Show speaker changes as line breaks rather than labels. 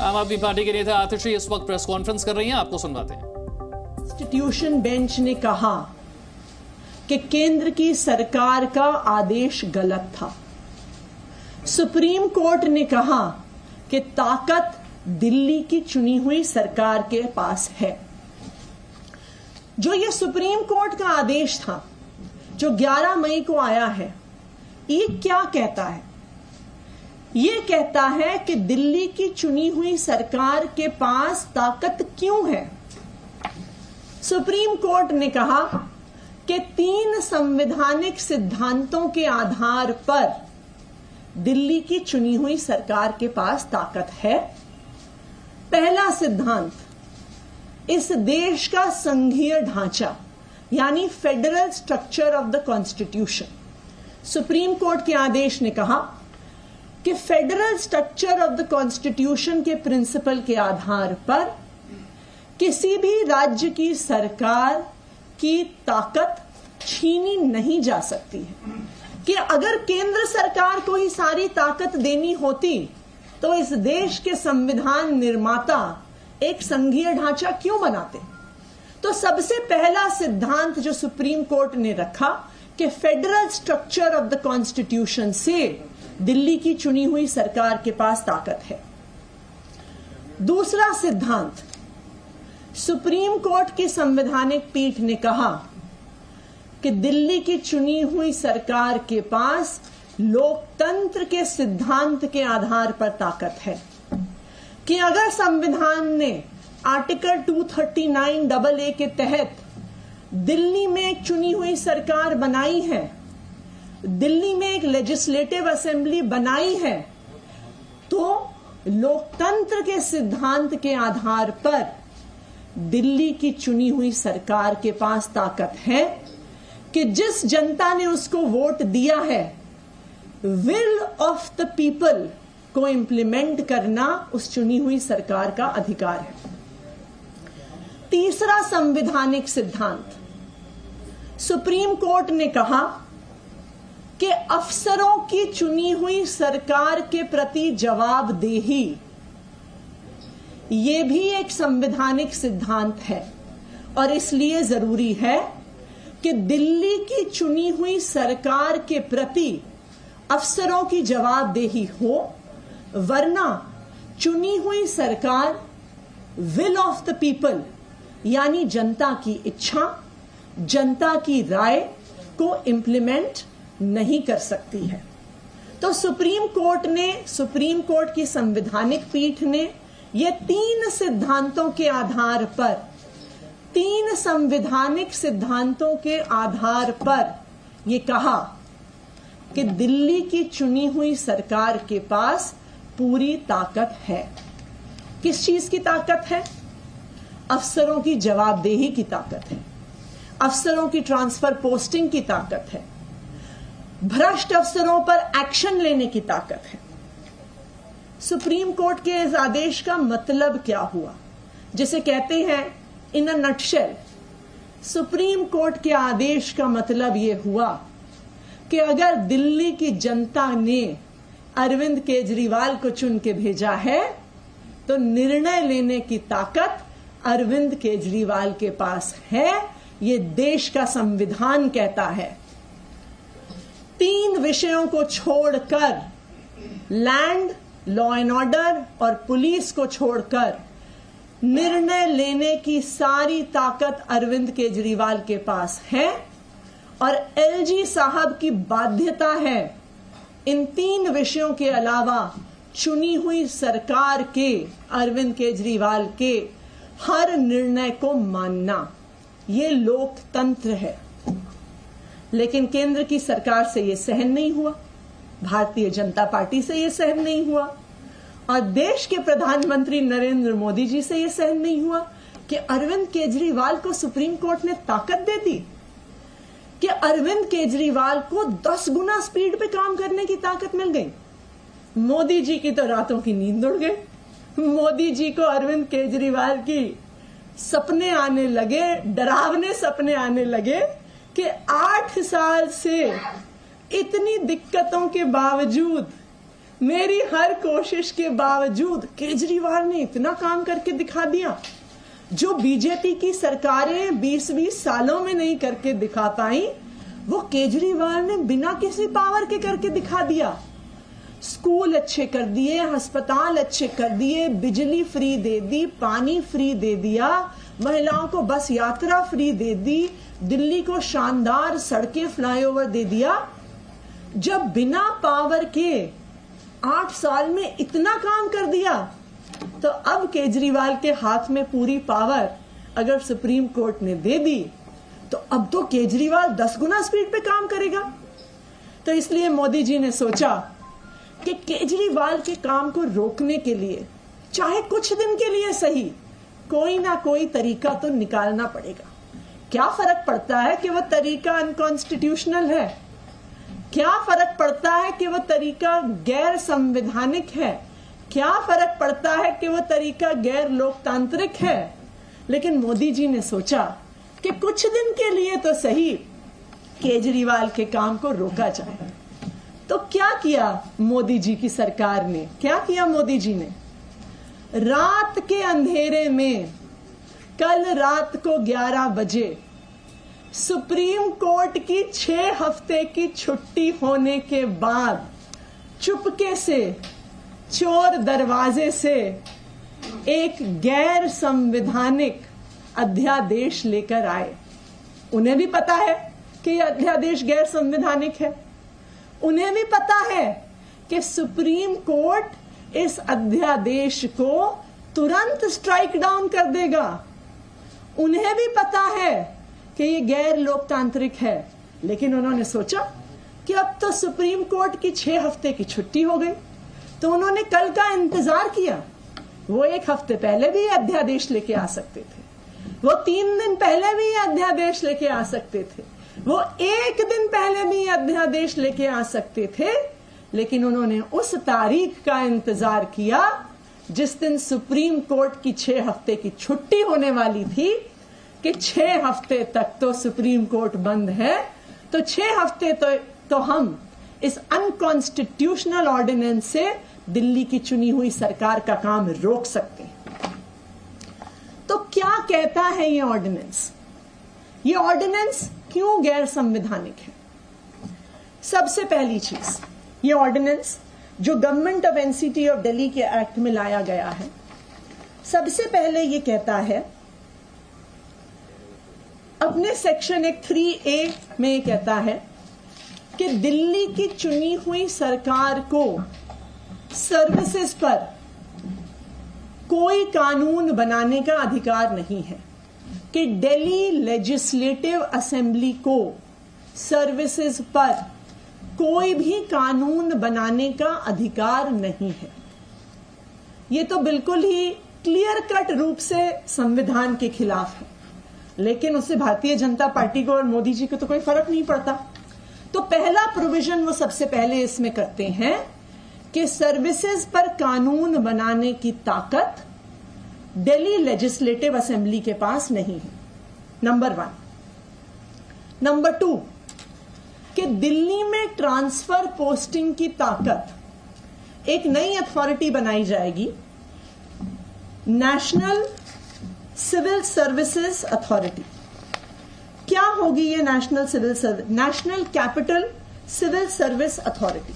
आम आदमी पार्टी के नेता आतिशी इस वक्त प्रेस कॉन्फ्रेंस कर रही हैं, आपको सुनवाते हैं।
कॉन्स्टिट्यूशन बेंच ने कहा कि केंद्र की सरकार का आदेश गलत था। सुप्रीम कोर्ट ने कहा कि ताकत दिल्ली की चुनी हुई सरकार के पास है। जो ये सुप्रीम कोर्ट का आदेश था जो 11 मई को आया है, ये क्या कहता है? ये कहता है कि दिल्ली की चुनी हुई सरकार के पास ताकत क्यों है। सुप्रीम कोर्ट ने कहा कि 3 संवैधानिक सिद्धांतों के आधार पर दिल्ली की चुनी हुई सरकार के पास ताकत है। पहला सिद्धांत, इस देश का संघीय ढांचा यानी federal structure of the constitution. Supreme court के आदेश ने कहा कि federal structure of the constitution के प्रिंसिपल के आधार पर किसी भी राज्य की सरकार की ताकत छीनी नहीं जा सकती है। कि अगर केंद्र सरकार को ही सारी ताकत देनी होती तो इस देश के संविधान निर्माता एक संघीय ढांचा क्यों बनाते? तो सबसे पहला सिद्धांत जो सुप्रीम कोर्ट ने रखा कि federal structure of the constitution से दिल्ली की चुनी हुई सरकार के पास ताकत है। दूसरा सिद्धांत, सुप्रीम कोर्ट की संवैधानिक पीठ ने कहा कि दिल्ली की चुनी हुई सरकार के पास लोकतंत्र के सिद्धांत के आधार पर ताकत है। कि अगर संविधान ने आर्टिकल 239AA के तहत दिल्ली में एक चुनी हुई सरकार बनाई है, दिल्ली में एक लेजिस्लेटिव असेंबली बनाई है, तो लोकतंत्र के सिद्धांत के आधार पर दिल्ली की चुनी हुई सरकार के पास ताकत है कि जिस जनता ने उसको वोट दिया है, विल ऑफ द पीपल को इंप्लीमेंट करना उस चुनी हुई सरकार का अधिकार है। तीसरा संवैधानिक सिद्धांत, सुप्रीम कोर्ट ने कहा कि अफसरों की चुनी हुई सरकार के प्रति जवाबदेही ये भी एक संवैधानिक सिद्धांत है और इसलिए जरूरी है कि दिल्ली की चुनी हुई सरकार के प्रति अफसरों की जवाबदेही हो, वरना चुनी हुई सरकार विल ऑफ द पीपल यानी जनता की इच्छा, जनता की राय को इंप्लीमेंट नहीं कर सकती है। तो सुप्रीम कोर्ट की संवैधानिक पीठ ने ये 3 सिद्धांतों के आधार पर, 3 संवैधानिक सिद्धांतों के आधार पर ये कहा कि दिल्ली की चुनी हुई सरकार के पास पूरी ताकत है। किस चीज की ताकत है? अफसरों की जवाबदेही की ताकत है, अफसरों की ट्रांसफर पोस्टिंग की ताकत है, भ्रष्ट अफसरों पर एक्शन लेने की ताकत है। सुप्रीम कोर्ट के इस आदेश का मतलब क्या हुआ? जिसे कहते हैं इन अ नटशेल, सुप्रीम कोर्ट के आदेश का मतलब यह हुआ कि अगर दिल्ली की जनता ने अरविंद केजरीवाल को चुन के भेजा है तो निर्णय लेने की ताकत अरविंद केजरीवाल के पास है। ये देश का संविधान कहता है। 3 विषयों को छोड़कर, लैंड, लॉ एंड ऑर्डर और पुलिस को छोड़कर, निर्णय लेने की सारी ताकत अरविंद केजरीवाल के पास है और एलजी साहब की बाध्यता है इन 3 विषयों के अलावा चुनी हुई सरकार के, अरविंद केजरीवाल के हर निर्णय को मानना। ये लोकतंत्र है। लेकिन केंद्र की सरकार से यह सहन नहीं हुआ, भारतीय जनता पार्टी से यह सहन नहीं हुआ और देश के प्रधानमंत्री नरेंद्र मोदी जी से यह सहन नहीं हुआ कि अरविंद केजरीवाल को सुप्रीम कोर्ट ने ताकत दे दी, कि अरविंद केजरीवाल को 10 गुना स्पीड पे काम करने की ताकत मिल गई। मोदी जी की तो रातों की नींद उड़ गई। मोदी जी को अरविंद केजरीवाल की सपने आने लगे, डरावने सपने आने लगे कि 8 साल से इतनी दिक्कतों के बावजूद मेरी हर कोशिश के बावजूद केजरीवाल ने इतना काम करके दिखा दिया जो बीजेपी की सरकारें 20-20 सालों में नहीं करके दिखा पाई, वो केजरीवाल ने बिना किसी पावर के करके दिखा दिया। स्कूल अच्छे कर दिए, अस्पताल अच्छे कर दिए, बिजली फ्री दे दी, पानी फ्री दे दिया, महिलाओं को बस यात्रा फ्री दे दी, दिल्ली को शानदार सड़कें फ्लाईओवर दे दिया। जब बिना पावर के 8 साल में इतना काम कर दिया, तो अब केजरीवाल के हाथ में पूरी पावर अगर सुप्रीम कोर्ट ने दे दी, तो अब तो केजरीवाल 10 गुना स्पीड पे काम करेगा। तो इसलिए मोदी जी ने सोचा कि केजरीवाल के काम को रोकने के लिए, चाहे कुछ दिन के लिए सही, कोई ना कोई तरीका तो निकालना पड़ेगा। क्या फर्क पड़ता है कि वह तरीका अनकॉन्स्टिट्यूशनल है, क्या फर्क पड़ता है कि वह तरीका गैर संवैधानिक है, क्या फर्क पड़ता है कि वह तरीका गैर लोकतांत्रिक है। लेकिन मोदी जी ने सोचा कि कुछ दिन के लिए तो सही केजरीवाल के काम को रोका जाए। तो क्या किया मोदी जी की सरकार ने, क्या किया मोदी जी ने? रात के अंधेरे में कल रात को 11 बजे सुप्रीम कोर्ट की 6 हफ्ते की छुट्टी होने के बाद चुपके से चोर दरवाजे से एक गैर संवैधानिक अध्यादेश लेकर आए। उन्हें भी पता है कि यह अध्यादेश गैर संवैधानिक है, उन्हें भी पता है कि सुप्रीम कोर्ट इस अध्यादेश को तुरंत स्ट्राइक डाउन कर देगा, उन्हें भी पता है कि ये गैर लोकतांत्रिक है। लेकिन उन्होंने सोचा कि अब तो सुप्रीम कोर्ट की 6 हफ्ते की छुट्टी हो गई, तो उन्होंने कल का इंतजार किया। वो 1 हफ्ते पहले भी अध्यादेश लेके आ सकते थे, वो 3 दिन पहले भी अध्यादेश लेके आ सकते थे, वो 1 दिन पहले भी अध्यादेश लेके आ सकते थे। लेकिन उन्होंने उस तारीख का इंतजार किया जिस दिन सुप्रीम कोर्ट की 6 हफ्ते की छुट्टी होने वाली थी, कि 6 हफ्ते तक तो सुप्रीम कोर्ट बंद है, तो 6 हफ्ते तो हम इस अनकॉन्स्टिट्यूशनल ऑर्डिनेंस से दिल्ली की चुनी हुई सरकार का काम रोक सकते हैं। तो क्या कहता है ये ऑर्डिनेंस? ये ऑर्डिनेंस क्यों गैर संवैधानिक है? सबसे पहली चीज, ये ऑर्डिनेंस जो government of NCT of Delhi के एक्ट में लाया गया है, सबसे पहले ये कहता है, अपने सेक्शन 3A में ये कहता है कि दिल्ली की चुनी हुई सरकार को सर्विसेज पर कोई कानून बनाने का अधिकार नहीं है, कि दिल्ली लेजिस्लेटिव असेंबली को सर्विसेज पर कोई भी कानून बनाने का अधिकार नहीं है। ये तो बिल्कुल ही क्लियर कट रूप से संविधान के खिलाफ है, लेकिन उससे भारतीय जनता पार्टी को और मोदी जी को तो कोई फर्क नहीं पड़ता। तो पहला प्रोविजन वो सबसे पहले इसमें करते हैं कि सर्विसेज पर कानून बनाने की ताकत दिल्ली लेजिस्लेटिव असेंबली के पास नहीं है, नंबर 1। नंबर 2, कि दिल्ली में ट्रांसफर पोस्टिंग की ताकत, एक नई अथॉरिटी बनाई जाएगी, नेशनल सिविल सर्विसेज अथॉरिटी। क्या होगी ये national civil service? National capital civil service authority.